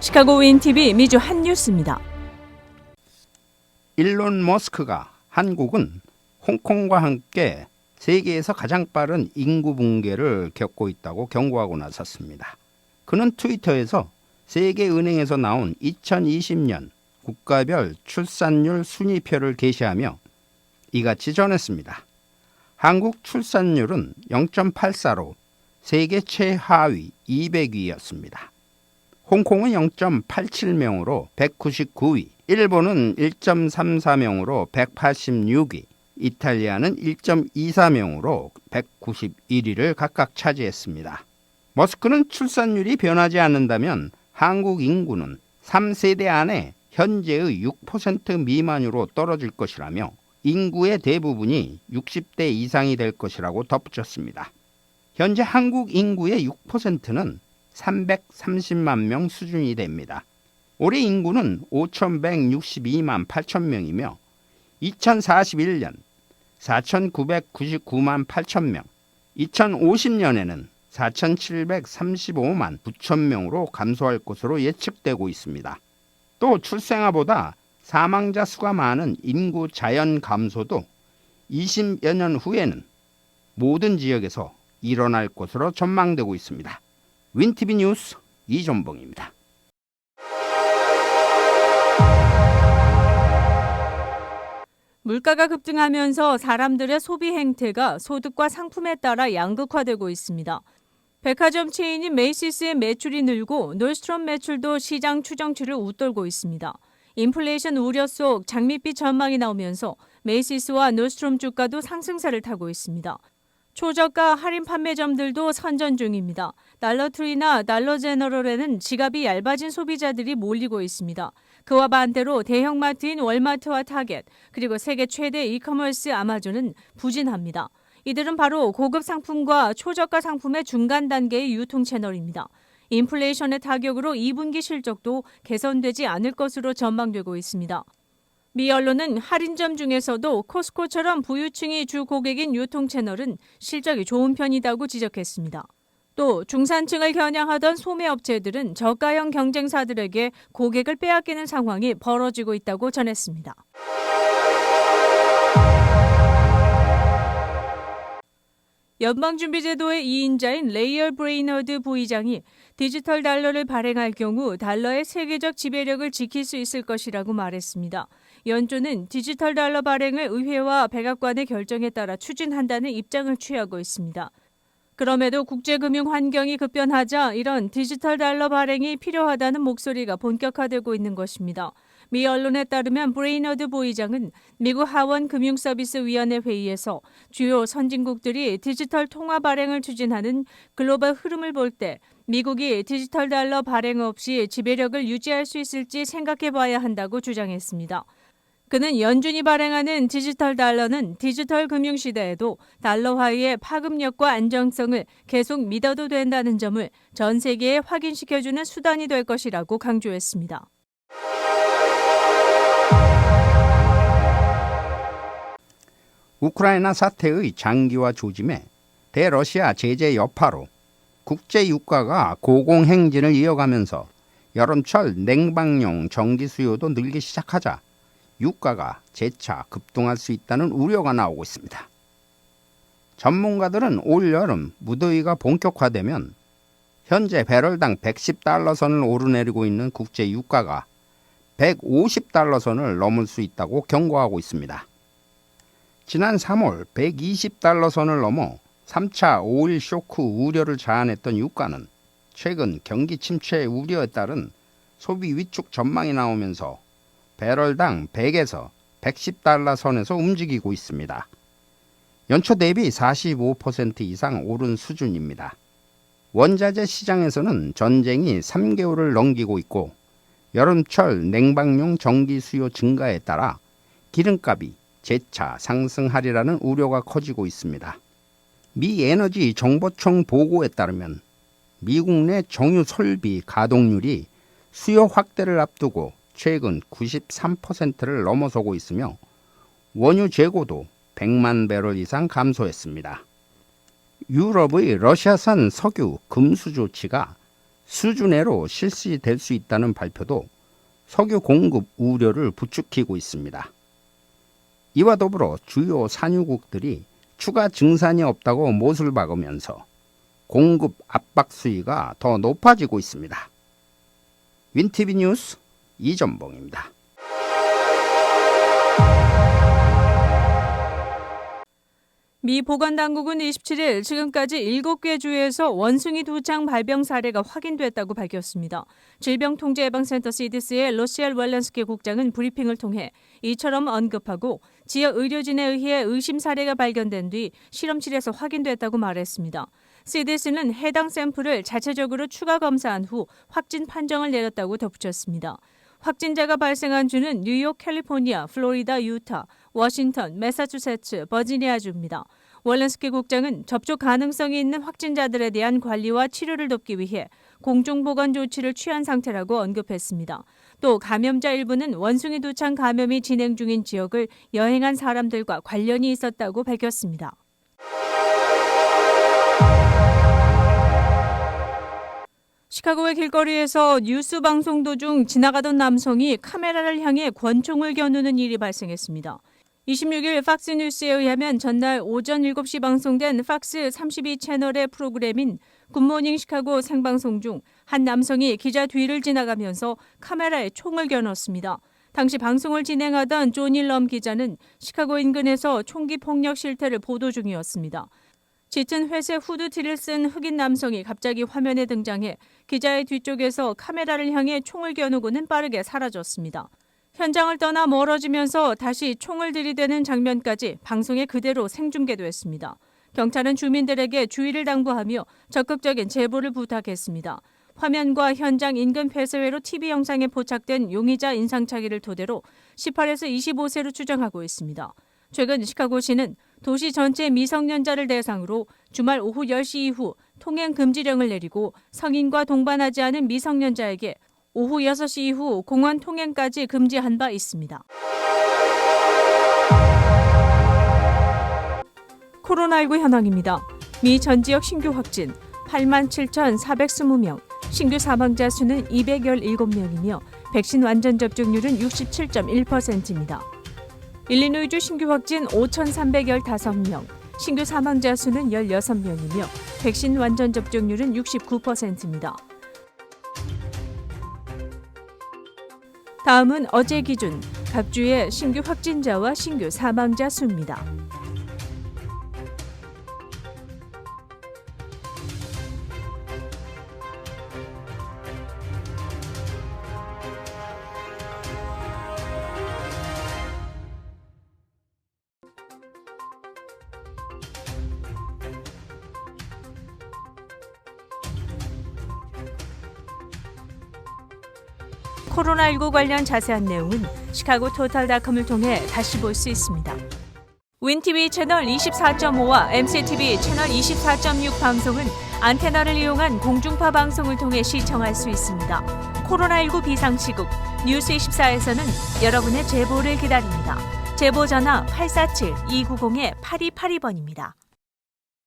시카고 윈TV 미주 한뉴스입니다. 일론 머스크가 한국은 홍콩과 함께 세계에서 가장 빠른 인구 붕괴를 겪고 있다고 경고하고 나섰습니다. 그는 트위터에서 세계은행에서 나온 2020년 국가별 출산율 순위표를 게시하며 이같이 전했습니다. 한국 출산율은 0.84로 세계 최하위 200위였습니다. 홍콩은 0.87명으로 199위, 일본은 1.34명으로 186위, 이탈리아는 1.24명으로 191위를 각각 차지했습니다. 머스크는 출산율이 변하지 않는다면 한국 인구는 3세대 안에 현재의 6% 미만으로 떨어질 것이라며 인구의 대부분이 60대 이상이 될 것이라고 덧붙였습니다. 현재 한국 인구의 6%는 330만 명 수준이 됩니다. 올해 인구는 5,162만 8천 명이며 2041년 4,999만 8천 명, 2050년에는 4,735만 9천 명으로 감소할 것으로 예측되고 있습니다. 또 출생아보다 사망자 수가 많은 인구 자연 감소도 20여 년 후에는 모든 지역에서 일어날 것으로 전망되고 있습니다. 윈TV 뉴스 이종봉입니다. 물가가 급등하면서 사람들의 소비 행태가 소득과 상품에 따라 양극화되고 있습니다. 백화점 체인인 메이시스의 매출이 늘고 놀스트롬 매출도 시장 추정치를 웃돌고 있습니다. 인플레이션 우려 속 장밋빛 전망이 나오면서 메이시스와 놀스트롬 주가도 상승세를 타고 있습니다. 초저가 할인 판매점들도 선전 중입니다. 달러트리나 달러제너럴에는 지갑이 얇아진 소비자들이 몰리고 있습니다. 그와 반대로 대형마트인 월마트와 타겟, 그리고 세계 최대 이커머스 아마존은 부진합니다. 이들은 바로 고급 상품과 초저가 상품의 중간 단계의 유통 채널입니다. 인플레이션의 타격으로 2분기 실적도 개선되지 않을 것으로 전망되고 있습니다. 미 언론은 할인점 중에서도 코스코처럼 부유층이 주 고객인 유통 채널은 실적이 좋은 편이다고 지적했습니다. 또 중산층을 겨냥하던 소매업체들은 저가형 경쟁사들에게 고객을 빼앗기는 상황이 벌어지고 있다고 전했습니다. 연방준비제도의 2인자인 레이얼 브레이너드 부의장이 디지털 달러를 발행할 경우 달러의 세계적 지배력을 지킬 수 있을 것이라고 말했습니다. 연준은 디지털 달러 발행을 의회와 백악관의 결정에 따라 추진한다는 입장을 취하고 있습니다. 그럼에도 국제금융 환경이 급변하자 이런 디지털 달러 발행이 필요하다는 목소리가 본격화되고 있는 것입니다. 미 언론에 따르면 브레이너드 부의장은 미국 하원금융서비스위원회 회의에서 주요 선진국들이 디지털 통화 발행을 추진하는 글로벌 흐름을 볼 때 미국이 디지털 달러 발행 없이 지배력을 유지할 수 있을지 생각해 봐야 한다고 주장했습니다. 그는 연준이 발행하는 디지털 달러는 디지털 금융 시대에도 달러화의 파급력과 안정성을 계속 믿어도 된다는 점을 전 세계에 확인시켜주는 수단이 될 것이라고 강조했습니다. 우크라이나 사태의 장기화 조짐에 대러시아 제재 여파로 국제 유가가 고공행진을 이어가면서 여름철 냉방용 전기 수요도 늘기 시작하자 유가가 재차 급등할 수 있다는 우려가 나오고 있습니다. 전문가들은 올 여름 무더위가 본격화되면 현재 배럴당 110달러 선을 오르내리고 있는 국제 유가가 150달러 선을 넘을 수 있다고 경고하고 있습니다. 지난 3월 120달러 선을 넘어 3차 오일 쇼크 우려를 자아냈던 유가는 최근 경기 침체 우려에 따른 소비 위축 전망이 나오면서 배럴당 100에서 110달러 선에서 움직이고 있습니다. 연초 대비 45% 이상 오른 수준입니다. 원자재 시장에서는 전쟁이 3개월을 넘기고 있고 여름철 냉방용 전기 수요 증가에 따라 기름값이 재차 상승하리라는 우려가 커지고 있습니다. 미 에너지 정보청 보고에 따르면 미국 내 정유 설비 가동률이 수요 확대를 앞두고 최근 93%를 넘어서고 있으며 원유 재고도 100만 배럴 이상 감소했습니다. 유럽의 러시아산 석유 금수 조치가 수준내로 실시될 수 있다는 발표도 석유 공급 우려를 부추기고 있습니다. 이와 더불어 주요 산유국들이 추가 증산이 없다고 못을 박으면서 공급 압박 수위가 더 높아지고 있습니다. 윈티비 뉴스 이전봉입니다. 미 보건당국은 27일 지금까지 7개 주에서 원숭이 두창 발병 사례가 확인됐다고 밝혔습니다. 질병통제예방센터 CDC의 러시엘 왈렌스키 국장은 브리핑을 통해 이처럼 언급하고 지역 의료진에 의해 의심 사례가 발견된 뒤 실험실에서 확인됐다고 말했습니다. CDC는 해당 샘플을 자체적으로 추가 검사한 후 확진 판정을 내렸다고 덧붙였습니다. 확진자가 발생한 주는 뉴욕, 캘리포니아, 플로리다, 유타, 워싱턴, 매사추세츠, 버지니아주입니다. 월렌스키 국장은 접촉 가능성이 있는 확진자들에 대한 관리와 치료를 돕기 위해 공중보건 조치를 취한 상태라고 언급했습니다. 또 감염자 일부는 원숭이 두창 감염이 진행 중인 지역을 여행한 사람들과 관련이 있었다고 밝혔습니다. 시카고의 길거리에서 뉴스 방송 도중 지나가던 남성이 카메라를 향해 권총을 겨누는 일이 발생했습니다. 26일 팍스뉴스에 의하면 전날 오전 7시 방송된 팍스 32 채널의 프로그램인 굿모닝 시카고 생방송 중 한 남성이 기자 뒤를 지나가면서 카메라에 총을 겨눴습니다. 당시 방송을 진행하던 조니 럼 기자는 시카고 인근에서 총기 폭력 실태를 보도 중이었습니다. 짙은 회색 후드티를 쓴 흑인 남성이 갑자기 화면에 등장해 기자의 뒤쪽에서 카메라를 향해 총을 겨누고는 빠르게 사라졌습니다. 현장을 떠나 멀어지면서 다시 총을 들이대는 장면까지 방송에 그대로 생중계됐습니다. 경찰은 주민들에게 주의를 당부하며 적극적인 제보를 부탁했습니다. 화면과 현장 인근 폐쇄회로 TV 영상에 포착된 용의자 인상착의를 토대로 18에서 25세로 추정하고 있습니다. 최근 시카고시는 도시 전체 미성년자를 대상으로 주말 오후 10시 이후 통행 금지령을 내리고 성인과 동반하지 않은 미성년자에게 오후 6시 이후 공원 통행까지 금지한 바 있습니다. 코로나19 현황입니다. 미 전 지역 신규 확진 87,420명, 신규 사망자 수는 217명이며 백신 완전 접종률은 67.1%입니다. 일리노이주 신규 확진 5,315명, 신규 사망자 수는 16명이며 백신 완전 접종률은 69%입니다. 다음은 어제 기준 각 주의 신규 확진자와 신규 사망자 수입니다. 코로나19 관련 자세한 내용은 시카고 토탈닷컴을 통해 다시 볼 수 있습니다. 윈TV 채널 24.5와 MCTV 채널 24.6 방송은 안테나를 이용한 공중파 방송을 통해 시청할 수 있습니다. 코로나19 비상시국 뉴스24에서는 여러분의 제보를 기다립니다. 제보 전화 847-290-8282번입니다.